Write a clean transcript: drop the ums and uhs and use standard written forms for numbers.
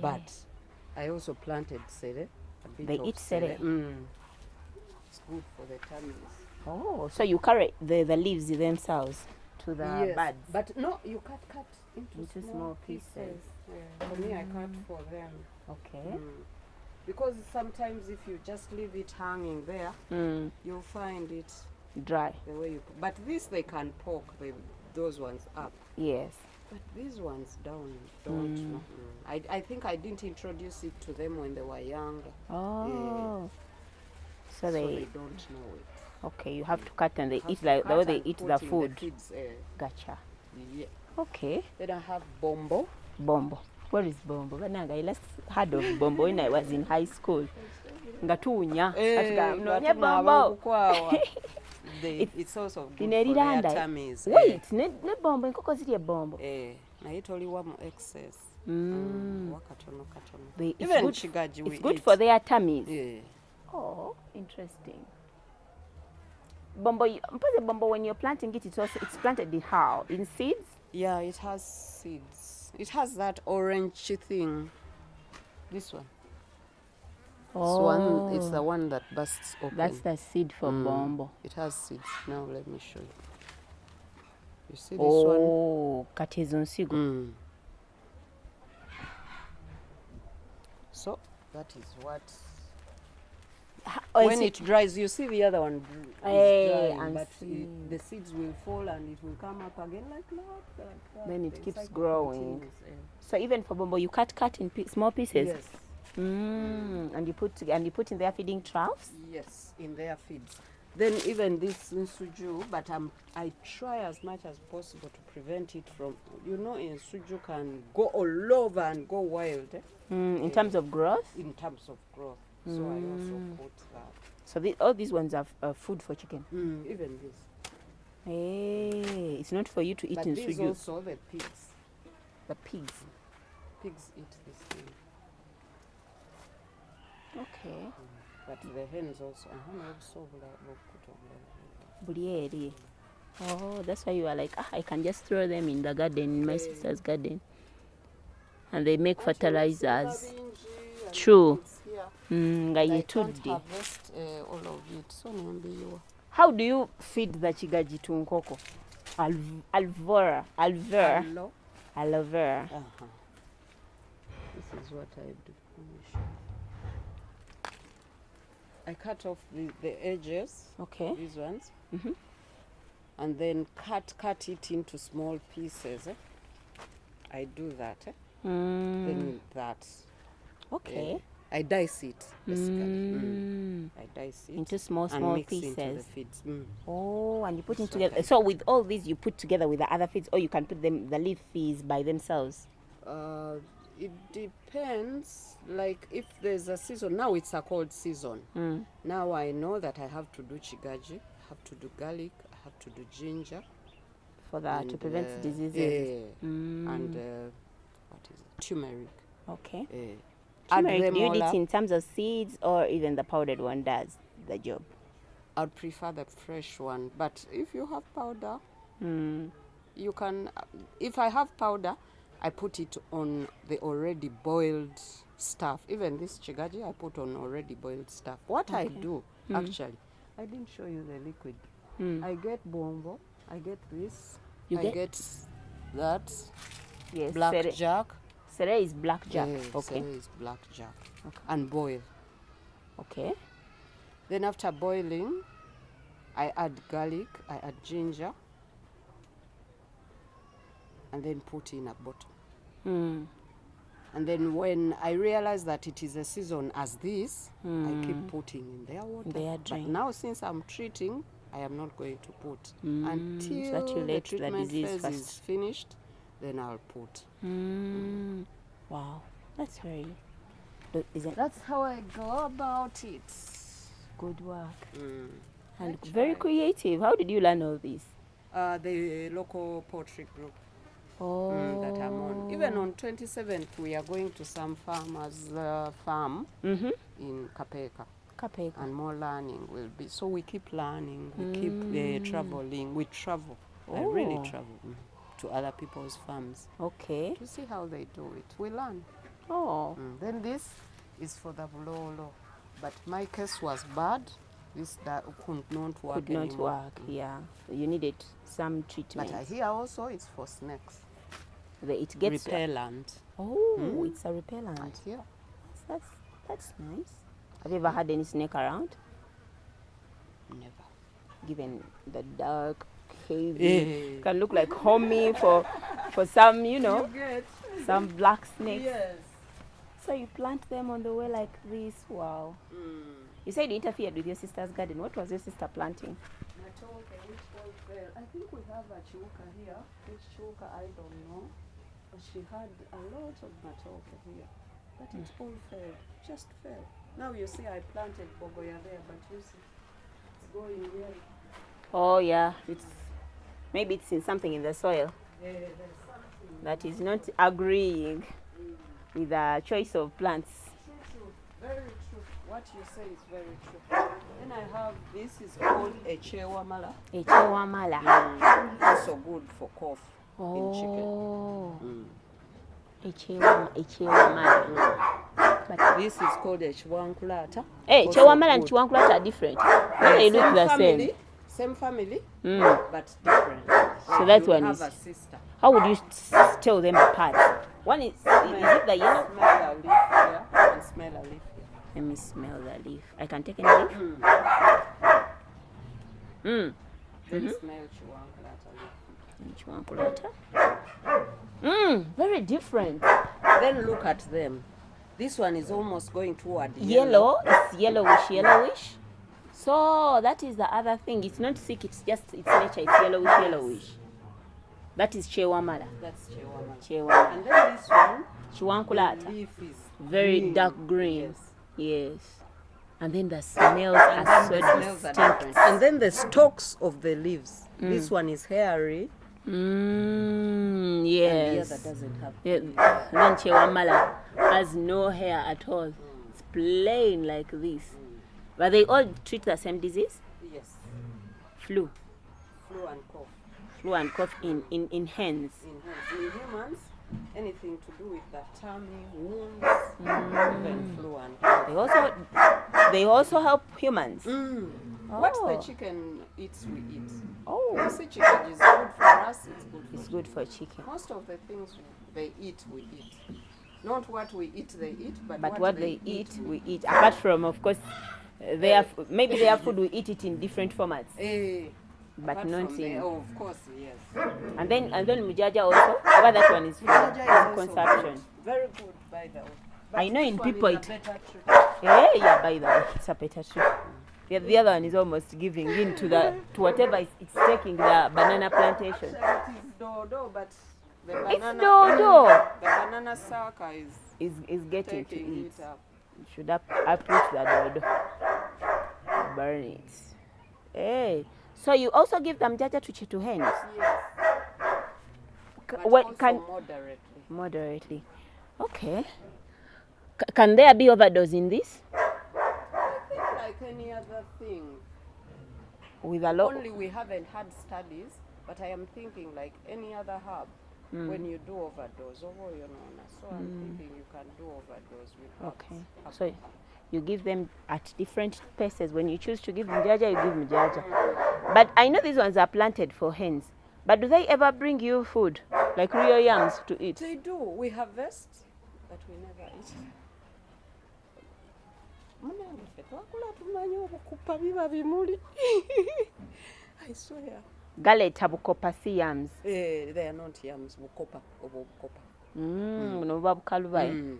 But I also planted cere. They eat cere? It's good for the tummies. Oh, so you carry the leaves themselves to the buds? But no, you cut into small pieces. Yeah. For me, I cut for them. Okay. Because sometimes if you just leave it hanging there, you'll find it dry. The way you. But this they can poke those ones up. Yes. But these ones don't know. I think I didn't introduce it to them when they were younger. Oh. So they don't know it. Okay, you have to cut and they eat like the way they eat the food. The kids, Gotcha. Yeah. Okay. Then I have Bombo. Bombo. Where is Bombo? I last heard of Bombo when I was in high school. Ngatunya. Bombo. It's also good for their tummies. Wait, ne Bombo nkoko ziri Bombo. Na it only one excess. Even chigaji it's good for their tummies. Yeah. Oh, interesting. Bombo, when you're planting it, it's planted in how? In seeds? Yeah, it has seeds. It has that orange thing. This one. Oh. It's the one that bursts open. That's the seed for Bombo. It has seeds. Now let me show you. You see this one? Oh, katezonsigo. So that is what. When it dries, you see the other one is drying, but the seeds will fall and it will come up again like that. Then it keeps growing. So even for Bombo, you cut in small pieces. Yes. And you put in their feeding troughs. Yes, in their feeds. Then even this suju, but I try as much as possible to prevent it from. In suju can go all over and go wild. In terms of growth. In terms of growth. So I also put that. So all these ones are food for chicken? Even this. Hey, it's not for you to eat in suju. But also the pigs. The pigs? Pigs eat this thing. Okay. But the hens also. Oh, that's why you are like, I can just throw them in the garden, in my sister's garden. And they make fertilizers. True. I can't harvest all of it. So how do you feed the chigaji to nkoko? Aloe vera. This is what I do. I cut off the edges. Okay. These ones. And then cut it into small pieces. I do that. Then that. Okay. I dice it, basically. I dice it into small pieces. Into the feeds. Oh, and you put it together. So with all these, you put together with the other feeds, or you can put the leaf feeds by themselves? It depends. Like if there's a season, now it's a cold season. Now I know that I have to do chigaji, I have to do garlic, I have to do ginger. For that, to prevent diseases. And what is it? Turmeric. Okay. Turmeric, do you eat in terms of seeds or even the powdered one does the job? I'd prefer the fresh one. But if you have powder, you can. If I have powder, I put it on the already boiled stuff. Even this chigaji, I put on already boiled stuff. What I do, actually, I didn't show you the liquid. I get Bombo, I get this, get that. Yes. Blackjack. Cere is blackjack. Okay. Cere is blackjack. Okay. And boil. Okay. Then after boiling, I add garlic, I add ginger, and then put in a bottle. And then when I realize that it is a season as this, I keep putting in their water. But now since I'm treating, I am not going to put until the treatment phase is finished. Then I'll put. Wow, that's very. That's how I go about it. Good work. And very creative. How did you learn all this? The local poultry group. That I'm on. Even on 27th, we are going to some farmers' farm in Kapeka. And more learning will be. So we keep learning. We keep traveling. We travel. I really travel to other people's farms. Okay. To see how they do it. We learn. Oh. Then this is for the blolo, but my case was bad. This that could not work Could not anymore. work. Yeah. You needed some But treatment. I hear also it's for snakes. It gets Repellent. Oh, it's a repellent. I hear. That's nice. Have you ever had any snake around? Never. Given the dark, heavy, Yeah. can look like homey for some, some black snakes. Yes. So you plant them on the way like this. Wow. You said you interfered with your sister's garden. What was your sister planting? Matoke, which all fell. I think we have a chiwuka here. Which chiwuka, I don't know. But she had a lot of matoke here. But it all fell. Just fell. Now you see I planted bogoya there, but you see it's going yellow. Oh yeah, maybe it's in something in the soil Yeah, there's something. that is not agreeing with the choice of plants. True. Very true. What you say is very true. Then I have, this is called a Chiwama. A Chiwama. Also good for cough in chicken. Oh. A Chiwama. But this is called a Chiwankulata. Hey, Chiwama and Chiwankulata are different. They look the same. Same family, but different. So that you one have is. a sister. How would you tell them apart? One is it the yellow? Smell a leaf here and smell a leaf here. Let me smell the leaf. I can take any leaf? Then smell Chiwankulata leaf. Chiwankulata. Very different. Then look at them. This one is almost going toward Yellow. It's yellowish. So that is the other thing. It's not sick. It's just its nature. It's yellowish. That is Chiwama. That's Chiwama. And then this one, Chiwankulata. the leaf is Very green. dark green. Yes. Yes. And then the smells And are then so the smells are distinct. different. And then the stalks of the leaves. This one is hairy. Yes. And the other doesn't have. Yeah, then Chiwama has no hair at all. It's plain like this. But they all treat the same disease? Yes. Flu. Flu and cough. Flu and cough in hens. In hands. In humans, anything to do with the tummy, wounds, even flu and cough. They also help humans. What the chicken eats, we eat. Oh, You see, chicken is good for us, it's good for it's good for chicken. Most of the things they eat, we eat. Not what we eat, they eat, But what they eat, we eat. Apart from, of course, maybe their food, we eat it in different formats. But apart not from in. of course, yes. And then mujaja also. But that one is for Jaja is also consumption. good. Very good, by the way. But I know this in one people is a it- better treat. Yeah, by the way, it's a better tree. The other one is almost giving in to whatever it's taking the banana plantation. Actually, it is dodo, but the banana, dodo. The banana sucker is Is getting to taking eat. it up. You should uproot the dodo. Burn it. Hey. So you also give them jaja to hens? Yes, but What also can moderately. moderately? Okay. Can there be overdose in this? I think like any other thing. With a lot. Only we haven't had studies, but I am thinking like any other herb. When you do overdose, so I'm thinking you can do overdose with herbs. Okay. So you give them at different paces. When you choose to give mjaja, you give mjaja. But I know these ones are planted for hens. But do they ever bring you food, like real yams to eat? They do. We harvest, but we never eat. I swear. Galeta bukopa si yams. They are not yams. Bukopa. Buno buba bukalubayo.